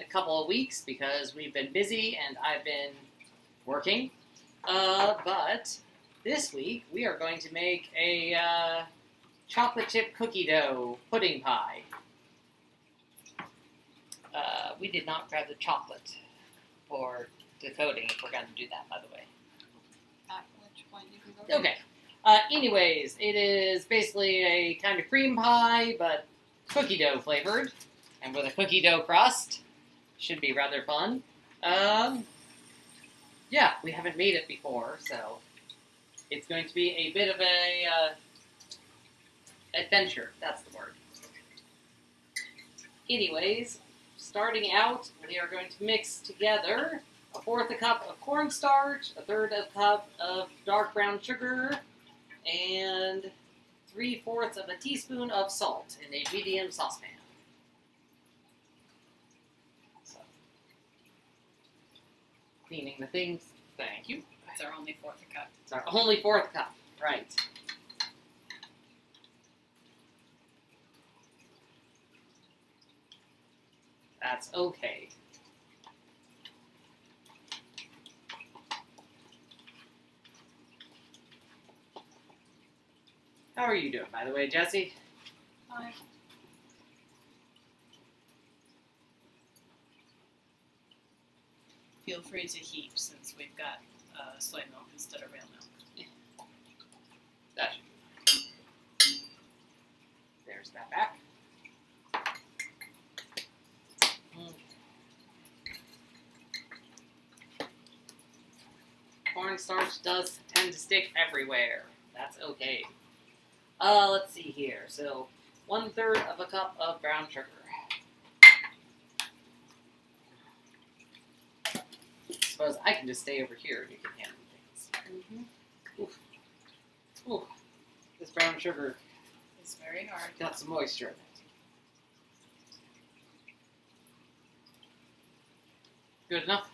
a couple of weeks because we've been busy and I've been working. But this week we are going to make a chocolate chip cookie dough pudding pie. We did not grab the chocolate for the coating. If we're going to do that, by the way. At which point you can go. Okay. Anyways, it is basically a kind of cream pie, but cookie dough flavored, and with a cookie dough crust. Should be rather fun. Yeah, we haven't made it before, so it's going to be a bit of a adventure. That's the word. Anyways, starting out, we are going to mix together 1/4 a cup of cornstarch, 1/3 a cup of dark brown sugar, and 3/4 of a teaspoon of salt in a medium saucepan. So, cleaning the things. Thank you. It's our only 1/4 a cup. It's our only 1/4 cup. Right. That's okay. How are you doing, by the way, Jesse? Fine. Feel free to heap since we've got soy milk instead of real milk. That should be fine. There's that back. Cornstarch does tend to stick everywhere. That's okay. Let's see here. So, 1/3 of a cup of brown sugar. Suppose I can just stay over here and you can handle things. Oof. Oof. This brown sugar It's very hard. got some moisture in it. Good enough?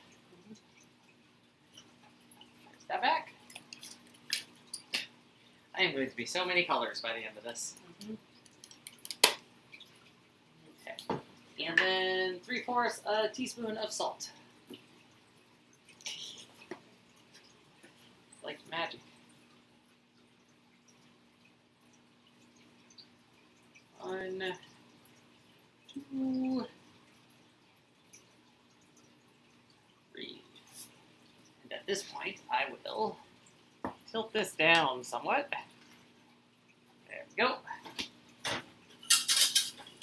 There's that back. I am going to be so many colors by the end of this. Okay. And then 3/4 a teaspoon of salt. Like magic. One, two, three. And at this point, I will tilt this down somewhat. There we go.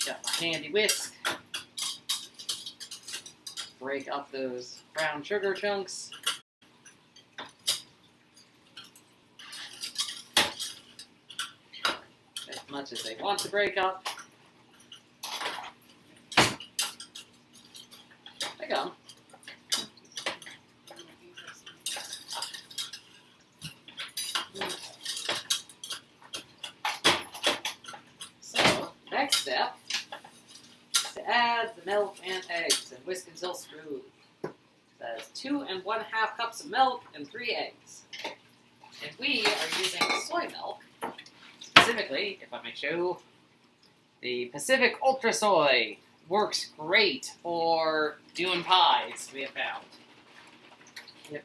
Got my handy whisk. Break up those brown sugar chunks. As much as they want to break up. They go. So, next step is to add the milk and eggs and whisk until smooth. That is 2 1/2 cups of milk and 3 eggs. And we are using soy milk. Specifically, if I may show, the Pacific Ultra Soy works great for doing pies, we have found.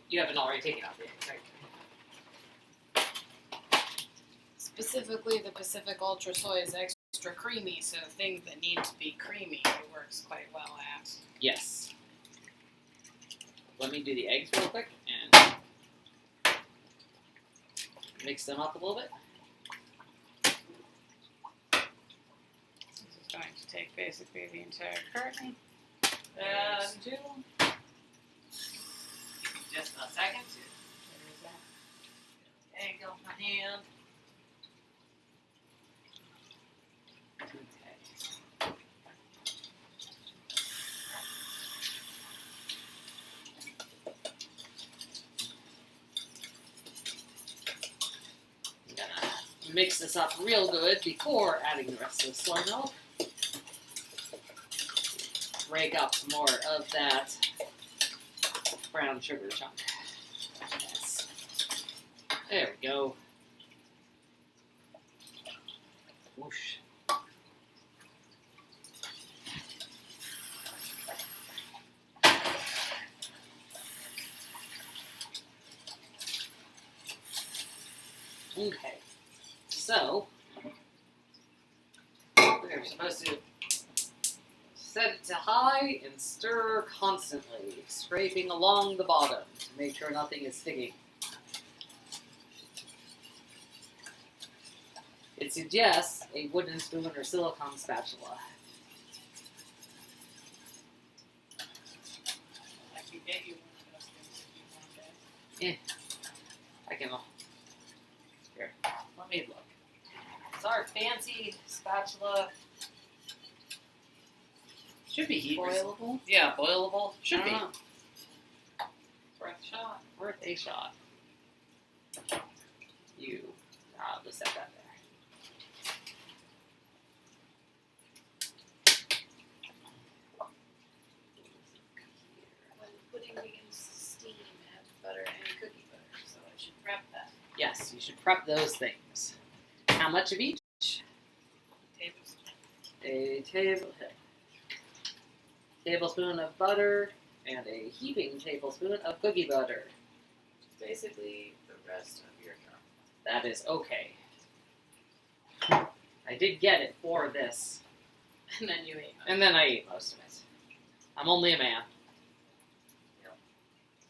You haven't already taken out the eggs, right? Specifically, the Pacific Ultra Soy is extra creamy, so things that need to be creamy it works quite well at. Yes. Let me do the eggs real quick and mix them up a little bit. This is going to take basically the entire carton. And two. Just a second. There's that. Egg off my hand. Okay. I'm gonna mix this up real good before adding the rest of the soy milk. Break up some more of that brown sugar chunk. Yes. There we go. Whoosh. Okay. So, we're supposed to set it to high and stir constantly, scraping along the bottom to make sure nothing is sticking. It suggests a wooden spoon or silicone spatula. I can get you one of those things if you want that. I can. Here, let me look. It's our fancy spatula. Should be heat resistant. Boilable? Yeah, boilable. Should be. Ah. Worth a shot. Worth a shot. I'll just set that there. When putting begins to steam, add butter and cookie butter, so I should prep that. Yes, you should prep those things. How much of each? Tablespoon. A tablespoon of butter and a heaping tablespoon of cookie butter. Basically the rest of your cup. That is okay. I did get it for this, And then you ate and then I ate most of it. I'm only a man.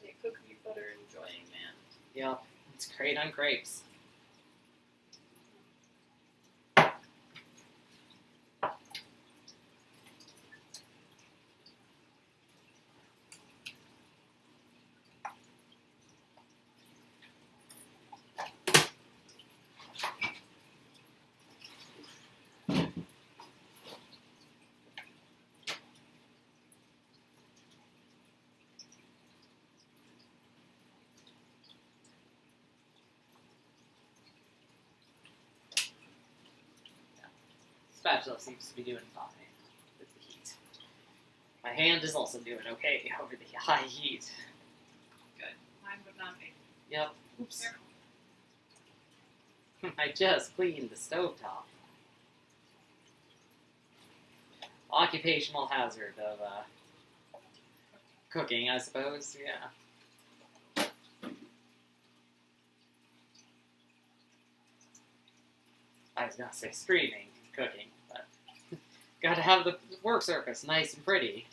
a cookie butter enjoying man. Yep, it's great on grapes. Spatula seems to be doing fine with the heat. My hand is also doing okay over the high heat. Mine would not be. Yep. Oops. Careful. I just cleaned the stovetop. Occupational hazard of cooking, I suppose. Yeah. I was gonna say streaming cooking, but gotta have the work surface nice and pretty.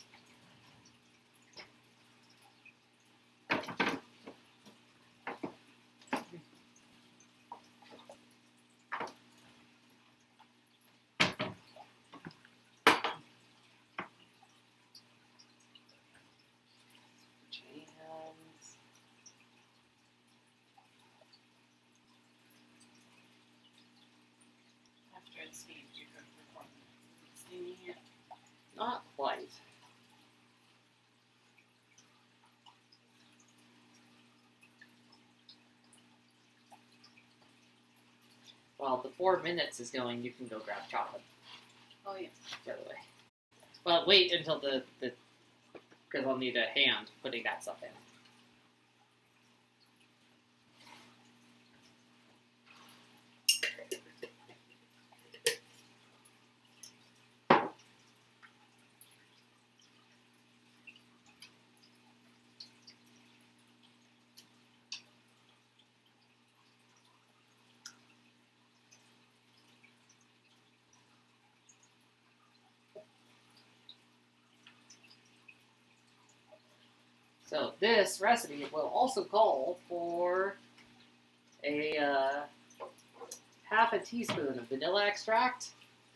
Jams. After it steams, you cook for 4 minutes. Steaming it. Not quite. While the 4 minutes is going, you can go grab chocolate, Oh yeah. by the way. Well, wait until the because I'll need a hand putting that stuff in. So this recipe will also call for a half a teaspoon of vanilla extract.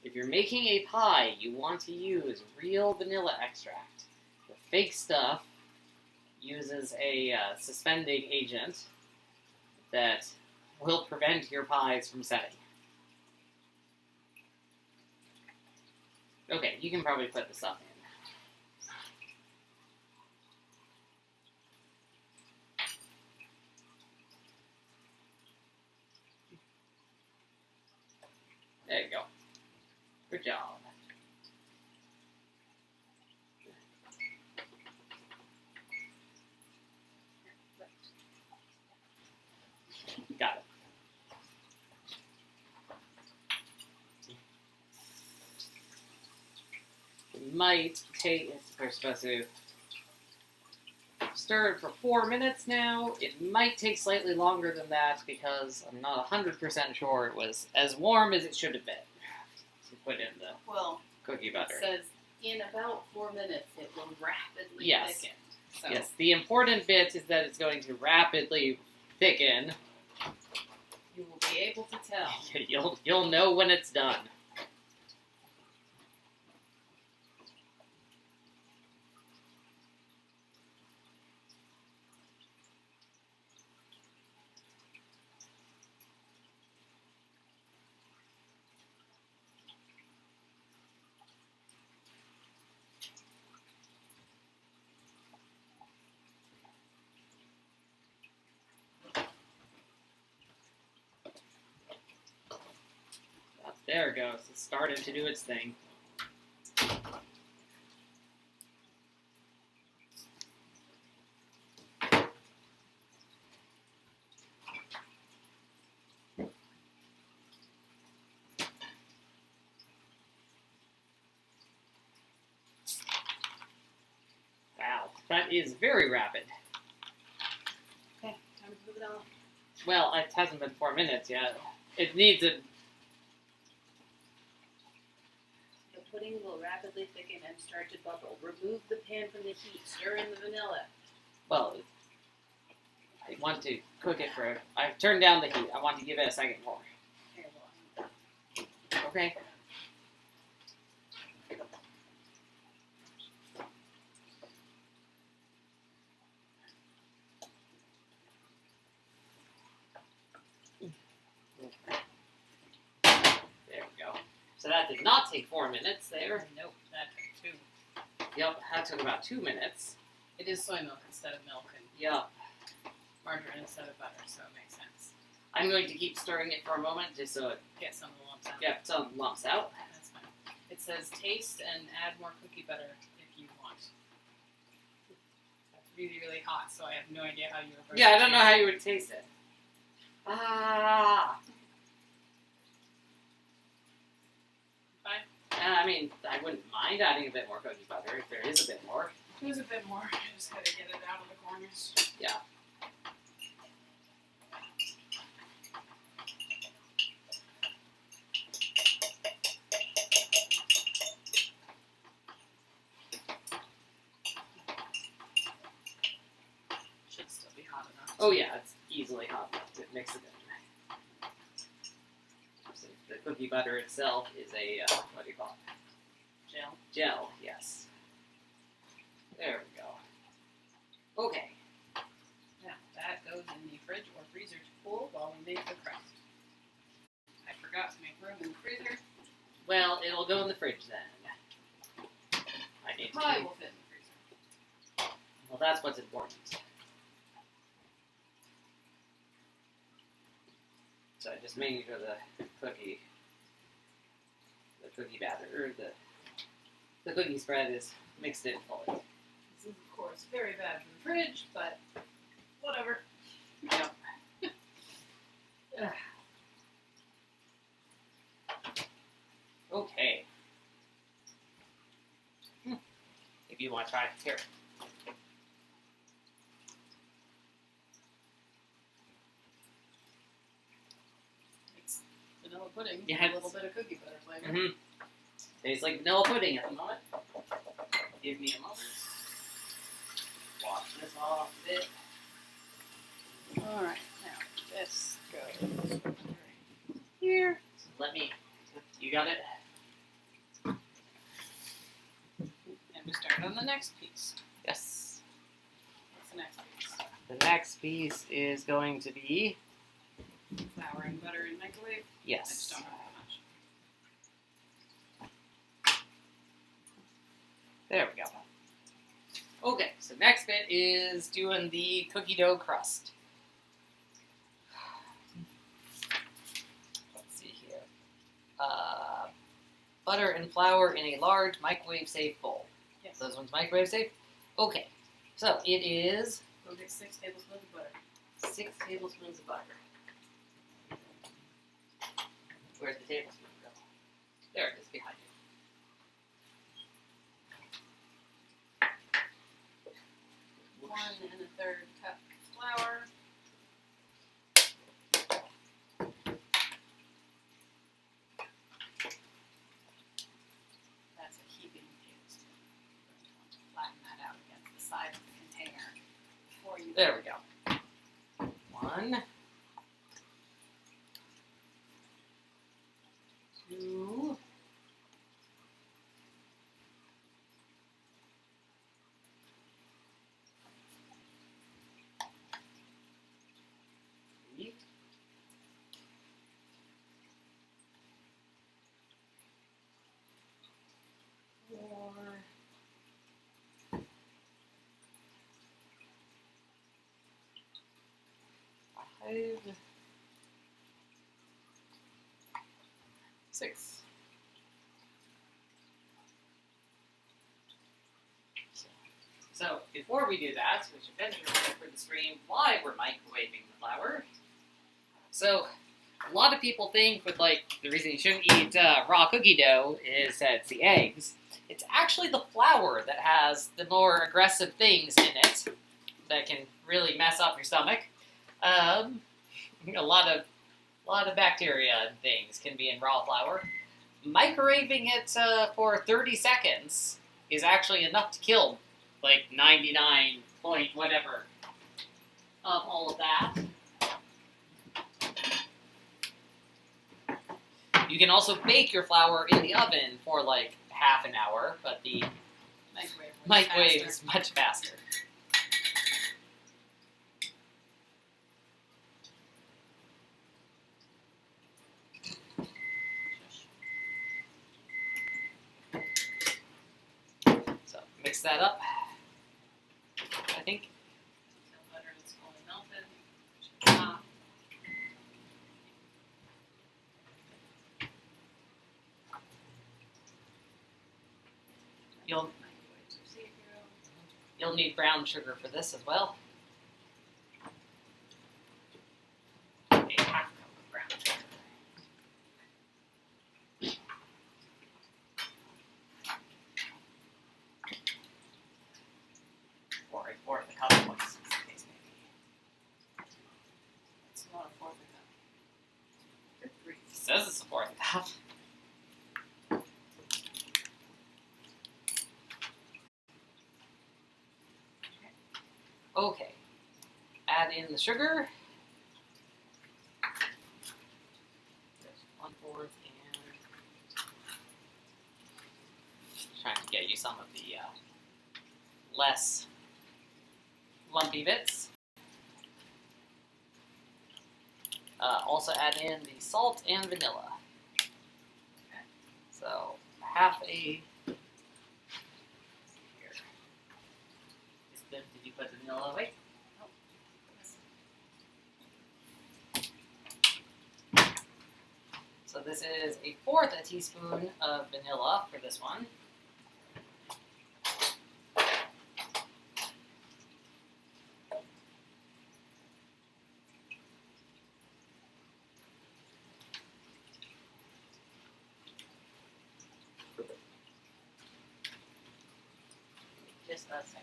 If you're making a pie, you want to use real vanilla extract. The fake stuff uses a suspending agent that will prevent your pies from setting. Okay, you can probably put the stuff in. There you go. Good job. Got it. We might take, we're supposed to stirred for 4 minutes now. It might take slightly longer than that because I'm not 100% sure it was as warm as it should have been. To put in the Well, cookie it butter. says in about 4 minutes it will rapidly Yes. thicken. So Yes, the important bit is that it's going to rapidly thicken. you will be able to tell. You'll know when it's done. There it goes. It's starting to do its thing. Wow, that is very rapid. Okay, time to move it on. Well, it hasn't been 4 minutes yet. It needs a... The pudding will rapidly thicken and start to bubble. Remove the pan from the heat. Stir in the vanilla. Well, I want to cook it for... I've turned down the heat. I want to give it a second more. Here, well, Okay. There we go. So that did not take 4 minutes there. Nope, that took 2. Yep, that took about 2 minutes. It is soy milk instead of milk and Yep. margarine instead of butter, so it makes sense. I'm going to keep stirring it for a moment just so it Get some of the lumps out. gets some lumps out. That's fine. It says taste and add more cookie butter if you want. It's really, really hot, so I have no idea how you were going Yeah, to I don't know taste how you would taste it. Ah. Fine. I mean, I wouldn't mind adding a bit more cookie butter if there is a bit more. It was a bit more. I just had to get it out of the corners. Yeah. Should still be hot enough. Oh yeah, it's easily hot enough to mix it in. So the cookie butter itself is a, what do you call it? Gel. Gel, yes. There we go. Okay. Now, that goes in the fridge or freezer to cool while we make the crust. I forgot to make room in the freezer. Well, it'll go in the fridge then. I need to Pie keep... will fit in the freezer. Well, that's what's important. So just making sure the cookie batter, or the cookie spread is mixed in fully. This is, of course, very bad for the fridge, but whatever. Yep. Okay. If you want to try it, here. It's vanilla pudding Yeah, with a it's- little bit of cookie butter flavor. Mm-hmm. Tastes like vanilla pudding at the moment. Give me a moment. Wash this off a bit. Alright, now this goes here. Let me. You got it? And we start on the next piece. Yes. What's the next piece? The next piece is going to be. Flour and butter in microwave. I Yes. just don't have that much. There we go. Okay, so next bit is doing the cookie dough crust. Let's see here. Butter and flour in a large microwave-safe bowl. Yes. Those ones microwave-safe? Okay, so it is Go get 6 tablespoons of butter. 6 tablespoons of butter. Where's the tablespoon go? There it is, behind you. 1 1/3 cup flour. That's a heaping juice. You're going to want to flatten that out against the side of the container before you. There we go. 1, 2, 3, 4, 5, 6. So before we do that, we should mention for the stream why we're microwaving the flour. So a lot of people think with like the reason you shouldn't eat raw cookie dough is that it's the eggs. It's actually the flour that has the more aggressive things in it that can really mess up your stomach. A lot of bacteria and things can be in raw flour. Microwaving it for 30 seconds is actually enough to kill like 99 point whatever of all of that. You can also bake your flour in the oven for like half an hour, but the microwave is much faster. So mix that up. I think. Until butter is fully melted. You'll need brown sugar for this as well. A half cup of brown sugar. Or a fourth a cup, what's the case may be. It's not a 1/4 cup. It says it's a fourth cup. Okay, add in the sugar. There's 1/4 and trying to get you some of the less lumpy bits. Also add in the salt and vanilla. So half a. Did you put the vanilla away? So this is a 1/4 teaspoon of vanilla for this one. Just a second.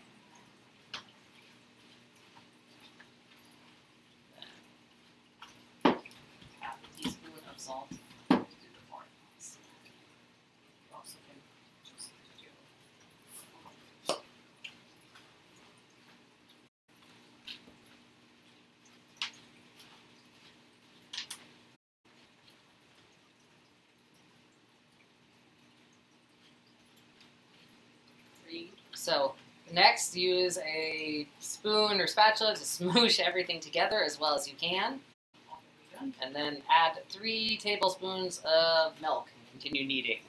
Half a teaspoon of salt to do the parts. You also can just do. So next, use a spoon or spatula to smoosh everything together as well as you can. And then add 3 tablespoons of milk and continue kneading.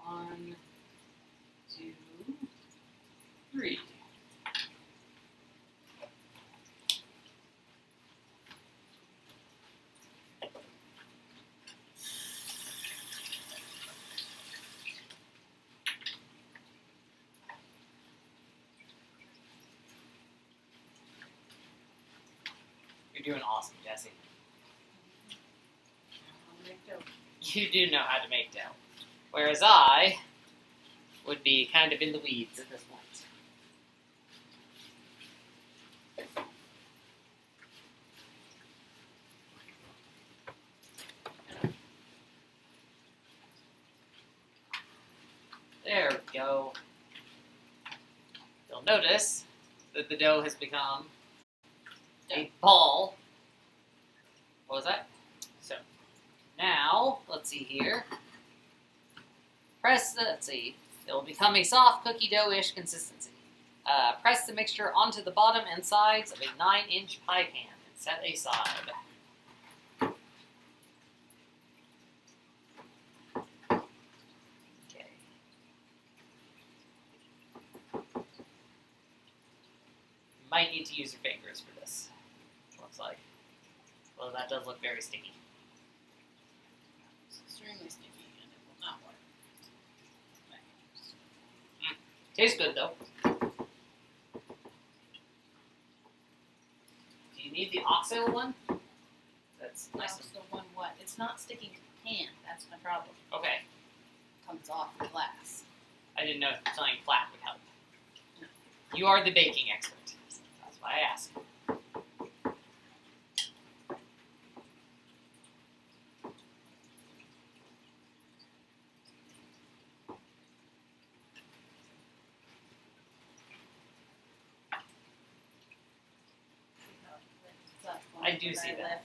One, 2, 3. You're doing awesome, Jesse. I'll make dough. You do know how to make dough. Whereas I would be kind of in the weeds at this point. There we go. You'll notice that the dough has become a ball. What was that? So, now, let's see here. Let's see. It will become a soft cookie dough-ish consistency. Press the mixture onto the bottom and sides of a 9-inch pie pan and set aside. Okay. You might need to use your fingers for this. Looks like. Well, that does look very sticky. It's extremely sticky and it will not work. Tastes good though. Do you need the oxo one? That's nice. That's the one what? It's not sticking to the pan. That's my problem. Okay. It comes off the glass. I didn't know if something flat would help. You are the baking expert. That's why I asked. I do see that.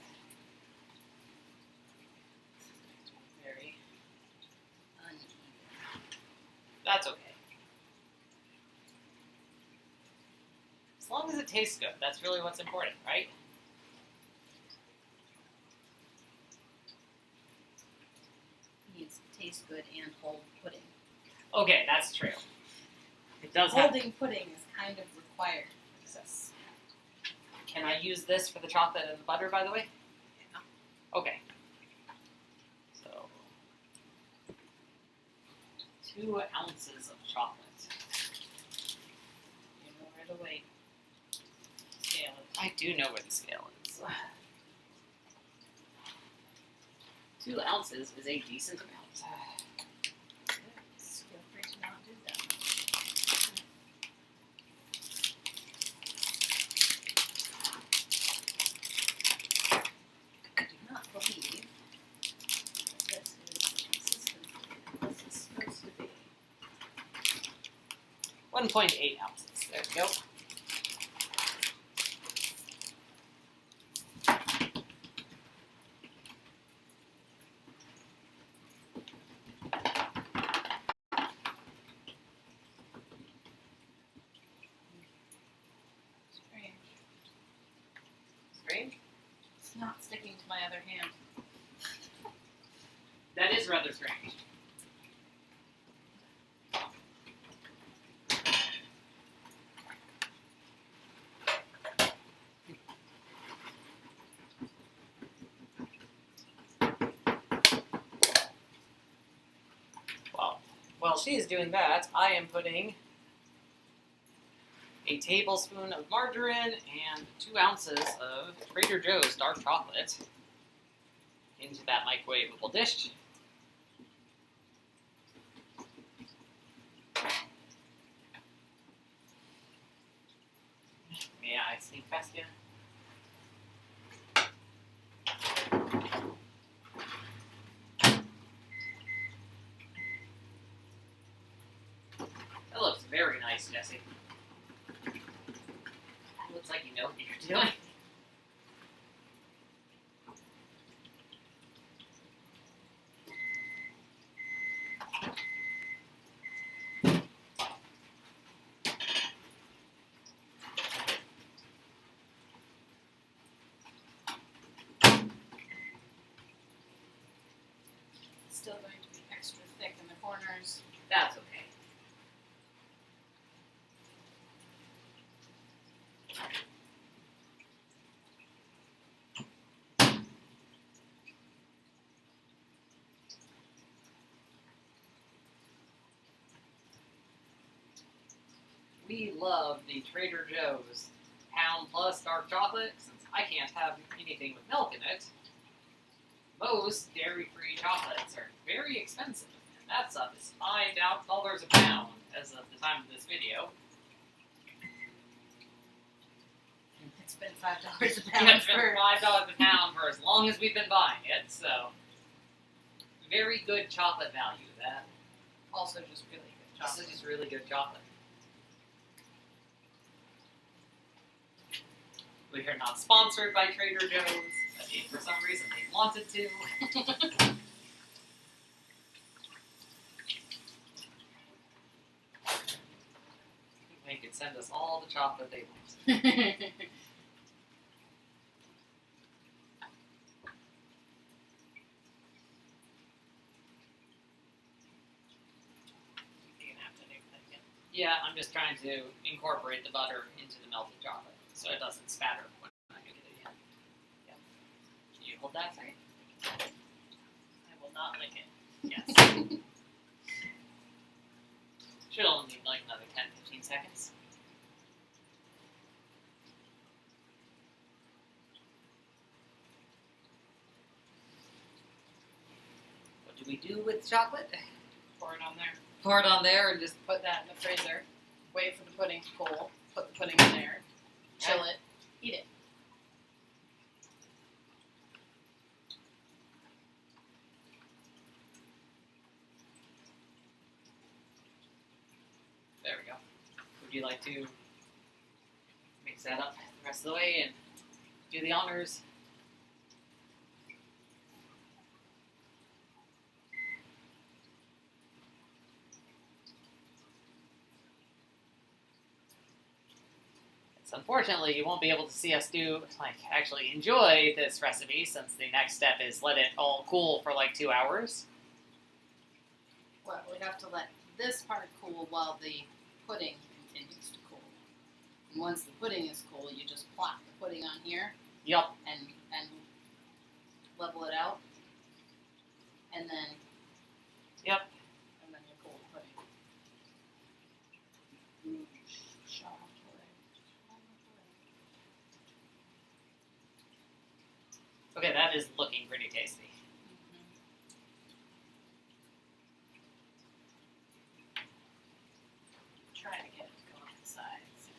Very uneven. That's okay. As long as it tastes good, that's really what's important, right? It needs to taste good and hold pudding. Okay, that's true. It does have. Holding pudding is kind of required for this. Can I use this for the chocolate and the butter, by the way? Yeah. Okay. So, 2 ounces of chocolate. You know where the weight scale is. I do know where the scale is. 2 ounces is a decent amount. Feel free to not do that. I do not believe that this is the consistency that this is supposed to be. 1.8 ounces. There we go. Strange. Strange? It's not sticking to my other hand. That is rather strange. Well, while she is doing that, I am putting a tablespoon of margarine and 2 ounces of Trader Joe's dark chocolate into that microwavable dish. May I sneak past you? That looks very nice, Jesse. That looks like you know what you're doing. It's still going to be extra thick in the corners. That's okay. We love the Trader Joe's pound plus dark chocolate, since I can't have anything with milk in it. Most dairy-free chocolates are very expensive, and that stuff is $5 a pound as of the time of this video. It's been $5 a It's pound been for $5 a pound for as long as we've been buying it, so very good chocolate value. That also just really good this chocolate. is just really good chocolate. We are not sponsored by Trader Joe's, but if for some reason they wanted to. They could send us all the chocolate they want. Yeah, I'm just trying to incorporate the butter into the melted chocolate so it doesn't spatter when I get it in. Yep. Can you hold that second? I will not lick it. Yes. Should only need like another 10-15 seconds. What do we do with chocolate? Pour it on there. Pour it on there and just Put that in the freezer. Wait for the pudding to cool. Put the pudding in there. Chill it. Eat it. there we go. Would you like to mix that up the rest of the way and do the honors? So unfortunately, you won't be able to see us actually enjoy this recipe, since the next step is let it all cool for like 2 hours. Well, we have to let this part cool while the pudding continues to cool. And once the pudding is cool, you just plop the pudding on here Yup. and level it out. And then Yep. And then you cool the pudding. Okay, that is looking pretty tasty. Try to get it to go on the sides.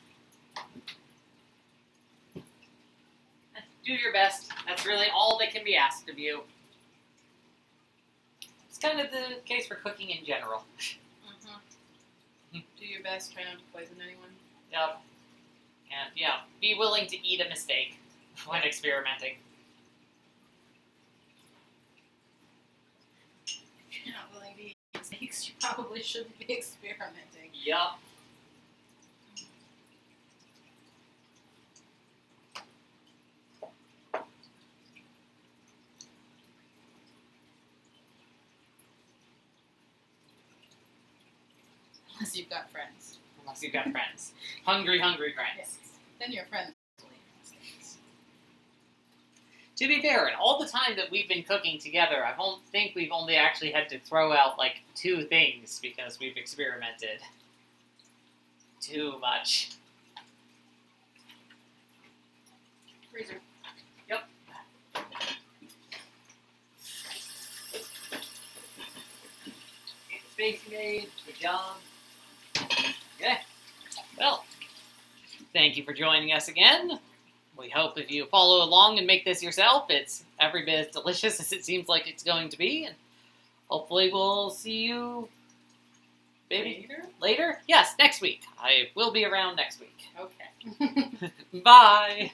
Do your best. That's really all that can be asked of you. It's kind of the case for cooking in general. Do your best. Try not to poison anyone. Yep. And yeah, be willing to eat a mistake when experimenting. If you're not willing to eat mistakes, you probably shouldn't be experimenting. Yup. Unless you've got friends. Unless you've got friends. Hungry, hungry friends. Yes. Then your friends will eat mistakes. To be fair, in all the time that we've been cooking together, I don't think we've only actually had to throw out like 2 things because we've experimented too much. Freezer. Yep. Space made. Good job. Okay. Well, thank you for joining us again. We hope if you follow along and make this yourself, it's every bit as delicious as it seems like it's going to be. And hopefully we'll see you maybe later? Yes, next week. I will be around next week. Okay. Bye!